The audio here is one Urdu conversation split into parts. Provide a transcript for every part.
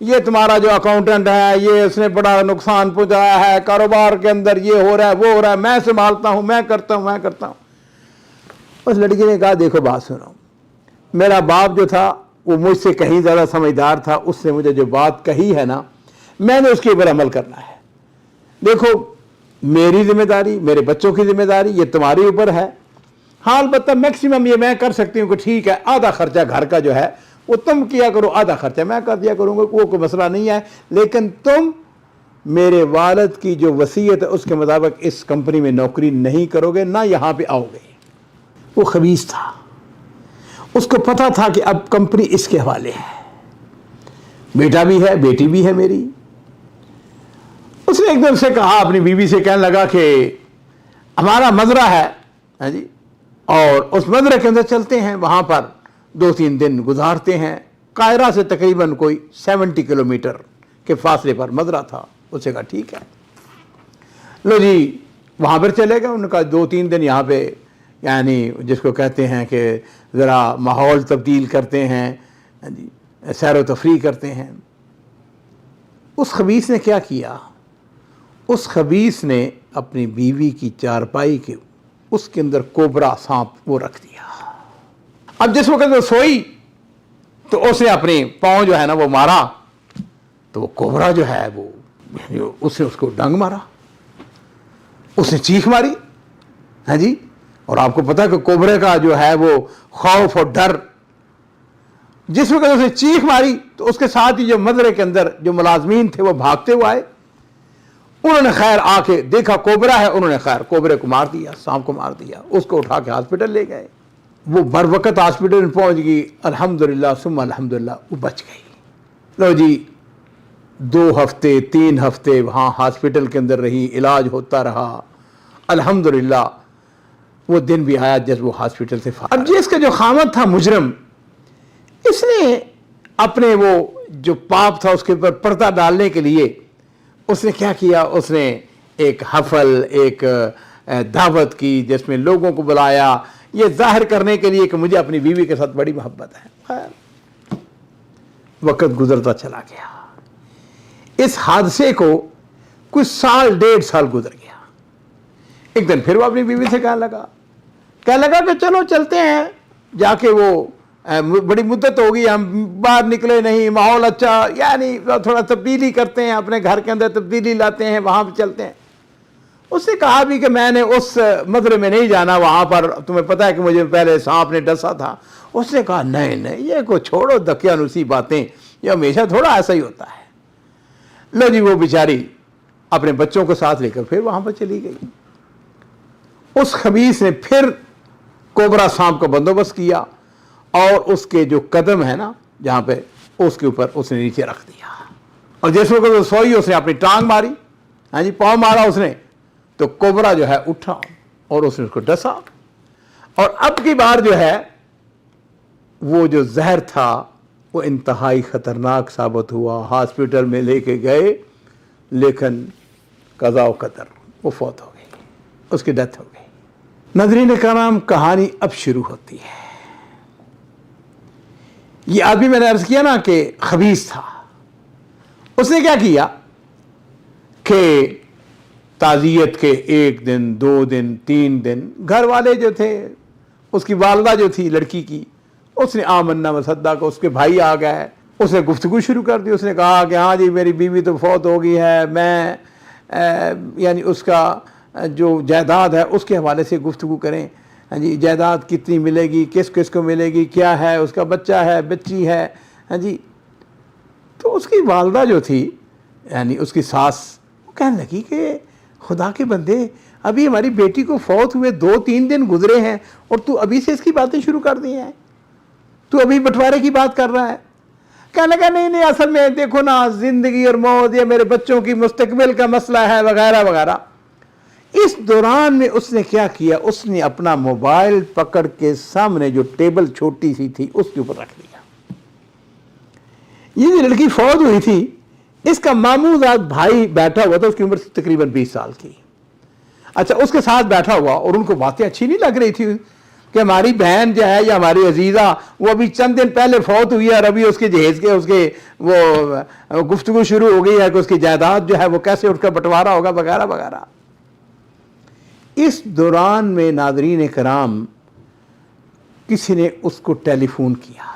یہ تمہارا جو اکاؤنٹنٹ ہے یہ اس نے بڑا نقصان پہنچایا ہے، کاروبار کے اندر یہ ہو رہا ہے وہ ہو رہا ہے، میں سنبھالتا ہوں، میں کرتا ہوں۔ اس لڑکی نے کہا دیکھو بات سنو، میرا باپ جو تھا وہ مجھ سے کہیں زیادہ سمجھدار تھا، اس نے مجھے جو بات کہی ہے نا میں نے اس کے اوپر عمل کرنا ہے۔ دیکھو میری ذمہ داری، میرے بچوں کی ذمہ داری یہ تمہارے اوپر ہے، ہاں البتہ میکسیمم یہ میں کر سکتی ہوں کہ ٹھیک ہے آدھا خرچہ گھر کا جو ہے وہ تم کیا کرو، آدھا خرچہ میں کر دیا کروں گا، وہ کوئی مسئلہ نہیں ہے، لیکن تم میرے والد کی جو وصیت ہے اس کے مطابق اس کمپنی میں نوکری نہیں کرو گے، نہ یہاں پہ آؤ گے۔ وہ خبیث تھا، اس کو پتا تھا کہ اب کمپنی اس کے حوالے ہے، بیٹا بھی ہے بیٹی بھی ہے میری۔ اس نے ایک دم سے کہا اپنی بیوی سے، کہنے لگا کہ ہمارا مزرعہ ہے ہاں جی، اور اس مزرعے کے اندر چلتے ہیں، وہاں پر 2-3 دن گزارتے ہیں۔ قاہرہ سے تقریباً کوئی 70 کلومیٹر کے فاصلے پر مزرعہ تھا۔ اس نے کہا ٹھیک ہے، لو جی وہاں پر چلے گئے۔ انہوں نے کہا 2-3 دن یہاں پہ یعنی جس کو کہتے ہیں کہ ذرا ماحول تبدیل کرتے ہیں، سیر و تفریح کرتے ہیں۔ اس خبیث نے کیا کیا؟ اس خبیث نے اپنی بیوی کی چارپائی کے اس کے اندر کوبرا سانپ وہ رکھ دیا۔ اب جس وقت وہ سوئی تو اس نے اپنے پاؤں جو ہے نا وہ مارا، تو وہ کوبرا جو ہے وہ اس نے اس کو ڈنگ مارا، اس نے چیخ ماری ہاں جی۔ اور آپ کو پتا کہ کوبرے کا جو ہے وہ خوف اور ڈر، جس وقت اس نے چیخ ماری تو اس کے ساتھ ہی جو مزرعے کے اندر جو ملازمین تھے وہ بھاگتے ہوئے آئے۔ انہوں نے خیر آ کے دیکھا کوبرا ہے، انہوں نے خیر کوبرے کو مار دیا، سانپ کو مار دیا، اس کو اٹھا کے ہاسپٹل لے گئے۔ وہ بر وقت ہاسپٹل میں پہنچ گئی، الحمدللہ ثم الحمدللہ وہ بچ گئی۔ لو جی 2 ہفتے 3 ہفتے وہاں ہاسپٹل کے اندر رہی، علاج ہوتا رہا، الحمدللہ وہ دن بھی آیا جب وہ ہاسپٹل سے اب جس کا جو خامد تھا مجرم، اس نے اپنے وہ جو پاپ تھا اس کے اوپر پردہ ڈالنے کے لیے اس نے کیا کیا؟ اس نے ایک حفل، ایک دعوت کی جس میں لوگوں کو بلایا، یہ ظاہر کرنے کے لیے کہ مجھے اپنی بیوی کے ساتھ بڑی محبت ہے۔ خیر وقت گزرتا چلا گیا، اس حادثے کو کچھ سال 1.5 سال گزر گیا۔ ایک دن پھر وہ اپنی بیوی سے کہنے لگا کہ چلو چلتے ہیں، جا کے وہ بڑی مدت ہوگی ہم باہر نکلے نہیں، ماحول اچھا یعنی تھوڑا تبدیلی کرتے ہیں، اپنے گھر کے اندر تبدیلی لاتے ہیں، وہاں پہ چلتے ہیں۔ اس نے کہا بھی کہ میں نے اس مزرعے میں نہیں جانا، وہاں پر تمہیں پتہ ہے کہ مجھے پہلے سانپ نے ڈسا تھا۔ اس نے کہا نہیں یہ کو چھوڑو دقیانوسی باتیں، یہ ہمیشہ تھوڑا ایسا ہی ہوتا ہے۔ لو جی وہ بیچاری اپنے بچوں کو ساتھ لے کر پھر وہاں پر چلی گئی۔ اس خبیث نے پھر کوبرا سانپ کا بندوبست کیا اور اس کے جو قدم ہے نا جہاں پہ اس کے اوپر اس نے نیچے رکھ دیا، اور جس وقت وہ سوئی اس نے اپنی ٹانگ ماری ہاں جی، پاؤں مارا اس نے، تو کوبرا جو ہے اٹھا اور اس نے اس کو ڈسا، اور اب کی بار جو ہے وہ جو زہر تھا وہ انتہائی خطرناک ثابت ہوا۔ ہاسپٹل میں لے کے گئے لیکن قضاء و قدر وہ فوت ہو گئی، اس کی ڈیتھ ہو گئی۔ ناظرین کرام کہانی اب شروع ہوتی ہے۔ یہ آدمی میں نے عرض کیا نا کہ خبیث تھا، اس نے کیا کیا کہ تعزیت کے 1 دن 2 دن 3 دن گھر والے جو تھے، اس کی والدہ جو تھی لڑکی کی، اس نے آمنا وصدق، اس کے بھائی آ گئے، اس نے گفتگو شروع کر دی۔ اس نے کہا کہ ہاں جی میری بیوی تو فوت ہو گئی ہے، میں یعنی اس کا جو جائیداد ہے اس کے حوالے سے گفتگو کریں، ہاں جی جائیداد کتنی ملے گی، کس کس کو ملے گی، کیا ہے، اس کا بچہ ہے بچی ہے ہاں جی۔ تو اس کی والدہ جو تھی یعنی اس کی ساس، وہ کہنے لگی کہ خدا کے بندے ابھی ہماری بیٹی کو فوت ہوئے 2-3 دن گزرے ہیں اور تو ابھی سے اس کی باتیں شروع کر دی ہیں، تو ابھی بٹوارے کی بات کر رہا ہے۔ کہنے لگا نہیں اصل میں دیکھو نا زندگی اور موت، یہ میرے بچوں کی مستقبل کا مسئلہ ہے وغیرہ وغیرہ۔ اس دوران میں اس نے کیا کیا، اس نے اپنا موبائل پکڑ کے سامنے جو ٹیبل چھوٹی سی تھی اس کے اوپر رکھ دیا۔ یہ جو لڑکی فوت ہوئی تھی اس کا ماموزاد بھائی بیٹھا ہوا تھا، اس کی عمر تقریباً 20 سال کی۔ اچھا اس کے ساتھ بیٹھا ہوا اور ان کو باتیں اچھی نہیں لگ رہی تھی، کہ ہماری بہن جو ہے یا ہماری عزیزہ وہ ابھی چند دن پہلے فوت ہوئی ہے اور ابھی اس کے جہیز کے اس کے وہ گفتگو شروع ہو گئی ہے کہ اس کی جائیداد جو ہے وہ کیسے اس کا بٹوارا ہوگا وغیرہ وغیرہ. اس دوران میں ناظرین کرام کسی نے اس کو ٹیلی فون کیا.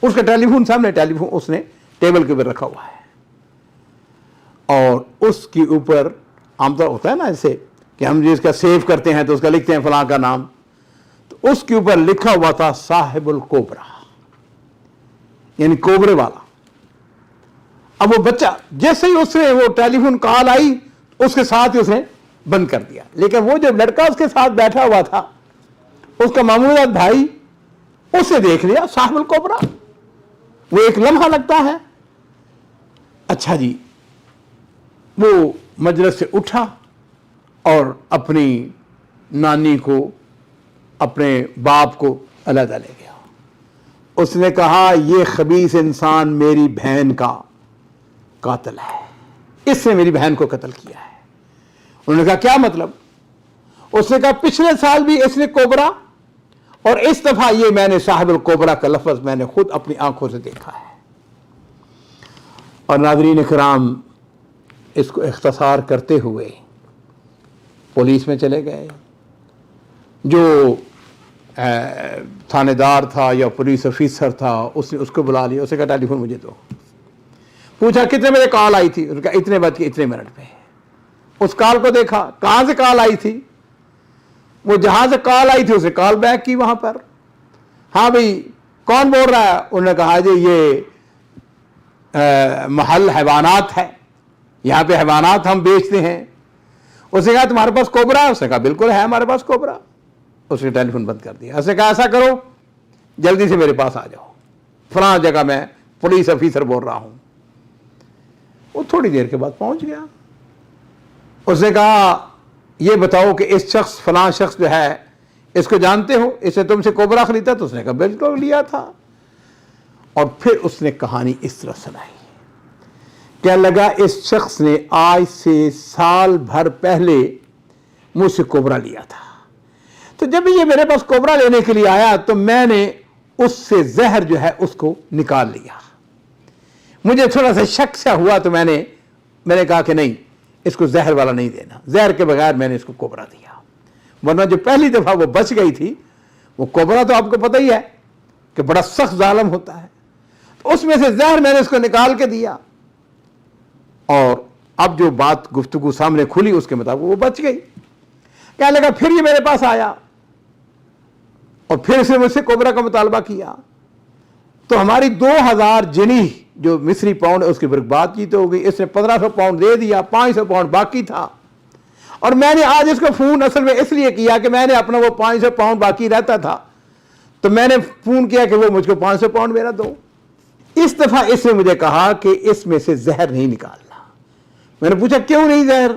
اس کا ٹیلی فون سامنے ٹیلی فون اس نے ٹیبل کے اوپر رکھا ہوا ہے اور اس کے اوپر عام طور ہوتا ہے نا ایسے کہ ہم جس کا سیو کرتے ہیں تو اس کا لکھتے ہیں فلاں کا نام, تو اس کے اوپر لکھا ہوا تھا صاحب الکوبرا, یعنی کوبرے والا. اب وہ بچہ جیسے ہی اس نے وہ ٹیلی فون کال آئی اس کے ساتھ ہی اس نے بند کر دیا. لیکن وہ جو لڑکا اس کے ساتھ بیٹھا ہوا تھا اس کا معمولات بھائی اسے دیکھ لیا صاحب الکوبرا. وہ ایک لمحہ لگتا ہے. اچھا جی, وہ مجلس سے اٹھا اور اپنی نانی کو اپنے باپ کو علیحدہ لے گیا. اس نے کہا یہ خبیث انسان میری بہن کا قاتل ہے, اس نے میری بہن کو قتل کیا ہے. انہوں نے کہا کیا مطلب؟ اس نے کہا پچھلے سال بھی اس نے کوبرا اور اس دفعہ یہ میں نے صاحب الکوبرا کا لفظ میں نے خود اپنی آنکھوں سے دیکھا ہے. اور ناظرین کرام اس کو اختصار کرتے ہوئے پولیس میں چلے گئے. جو تھانے دار تھا یا پولیس آفیسر تھا اس نے اس کو بلا لیا. اسے کہا ٹیلی فون مجھے دو. پوچھا کتنے بجے کال آئی تھی؟ اس نے کہا اتنے بج کے اتنے منٹ پہ. اس کال کو دیکھا کہاں سے کال آئی تھی. وہ جہاں سے کال آئی تھی اسے کال بیک کی وہاں پر. ہاں بھئی کون بول رہا ہے؟ انہوں نے کہا جی یہ محل حیوانات ہے, یہاں پہ حیوانات ہم بیچتے ہیں. اس نے کہا تمہارے پاس کوبرا ہے؟ اس نے کہا بالکل ہے ہمارے پاس کوبرا. اس نے ٹیلی فون بند کر دیا. اس نے کہا ایسا کرو جلدی سے میرے پاس آ جاؤ, فلاں جگہ میں پولیس آفیسر بول رہا ہوں. وہ تھوڑی دیر کے بعد پہنچ گیا. اس نے کہا یہ بتاؤ کہ اس شخص فلاں شخص جو ہے اس کو جانتے ہو, اس نے تم سے کوبرا خریدا؟ تو اس نے کہا بالکل لیا تھا. اور پھر اس نے کہانی اس طرح سنائی. کہنے لگا اس شخص نے آج سے سال بھر پہلے مجھ سے کوبرا لیا تھا. تو جب یہ میرے پاس کوبرا لینے کے لیے آیا تو میں نے اس سے زہر جو ہے اس کو نکال لیا. مجھے تھوڑا سا شک سا ہوا تو میں نے کہا کہ نہیں اس کو زہر والا نہیں دینا, زہر کے بغیر میں نے اس کو کوبرا دیا. ورنہ جو پہلی دفعہ وہ بچ گئی تھی وہ کوبرا تو آپ کو پتہ ہی ہے کہ بڑا سخت ظالم ہوتا ہے, تو اس میں سے زہر میں نے اس کو نکال کے دیا. اور اب جو بات گفتگو سامنے کھلی اس کے مطابق وہ بچ گئی. کہنے لگا پھر یہ میرے پاس آیا اور پھر اس نے مجھ سے کوبرا کا مطالبہ کیا. تو ہماری 2000 جنی جو مصری پاؤنڈ ہے اس کی بات چیت ہو گئی. اس نے 1500 پاؤنڈ دے دیا, 500 پاؤنڈ باقی تھا. اور میں نے آج اس کو فون اصل میں اس لیے کیا کہ میں نے اپنا وہ 500 پاؤنڈ باقی رہتا تھا تو میں نے فون کیا کہ وہ مجھ کو 500 پاؤنڈ میرا دو. اس دفعہ اس نے مجھے کہا کہ اس میں سے زہر نہیں نکالنا. میں نے پوچھا کیوں نہیں زہر؟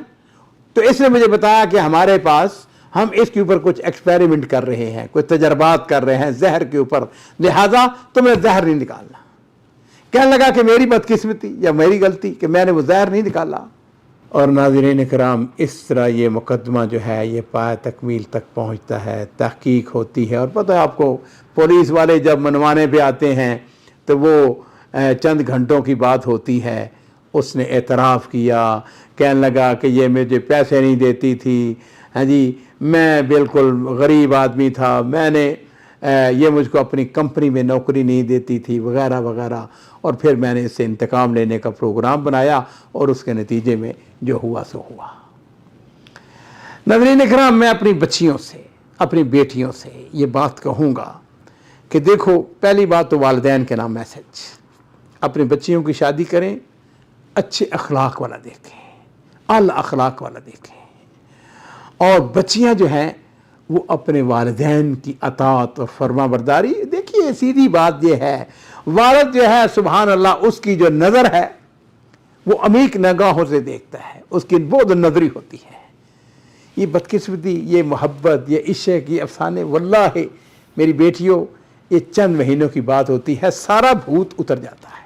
تو اس نے مجھے بتایا کہ ہمارے پاس ہم اس کے اوپر کچھ ایکسپیریمنٹ کر رہے ہیں, کچھ تجربات کر رہے ہیں زہر کے اوپر, لہذا تمہیں زہر نہیں نکالنا. کہنے لگا کہ میری بدقسمتی یا میری غلطی کہ میں نے وہ زہر نہیں نکالا. اور ناظرین کرام اس طرح یہ مقدمہ جو ہے یہ پایہ تکمیل تک پہنچتا ہے, تحقیق ہوتی ہے. اور پتہ ہے آپ کو پولیس والے جب منوانے پہ آتے ہیں تو وہ چند گھنٹوں کی بات ہوتی ہے. اس نے اعتراف کیا, کہنے لگا کہ یہ مجھے پیسے نہیں دیتی تھی, ہاں جی میں بالکل غریب آدمی تھا, میں نے یہ مجھ کو اپنی کمپنی میں نوکری نہیں دیتی تھی وغیرہ وغیرہ. اور پھر میں نے اس سے انتقام لینے کا پروگرام بنایا اور اس کے نتیجے میں جو ہوا سو ہوا. ناظرین اکرام میں اپنی بچیوں سے اپنی بیٹیوں سے یہ بات کہوں گا کہ دیکھو پہلی بات تو والدین کے نام میسج, اپنی بچیوں کی شادی کریں اچھے اخلاق والا دیکھیں, اعلی اخلاق والا دیکھیں. اور بچیاں جو ہیں وہ اپنے والدین کی اطاعت اور فرما برداری. دیکھیے سیدھی بات یہ ہے, والد جو ہے سبحان اللہ اس کی جو نظر ہے وہ عمیق نگاہوں سے دیکھتا ہے, اس کی بہت نظری ہوتی ہے. یہ بدقسمتی, یہ محبت, یہ عشق, یہ افسانے, واللہ میری بیٹیوں یہ چند مہینوں کی بات ہوتی ہے, سارا بھوت اتر جاتا ہے.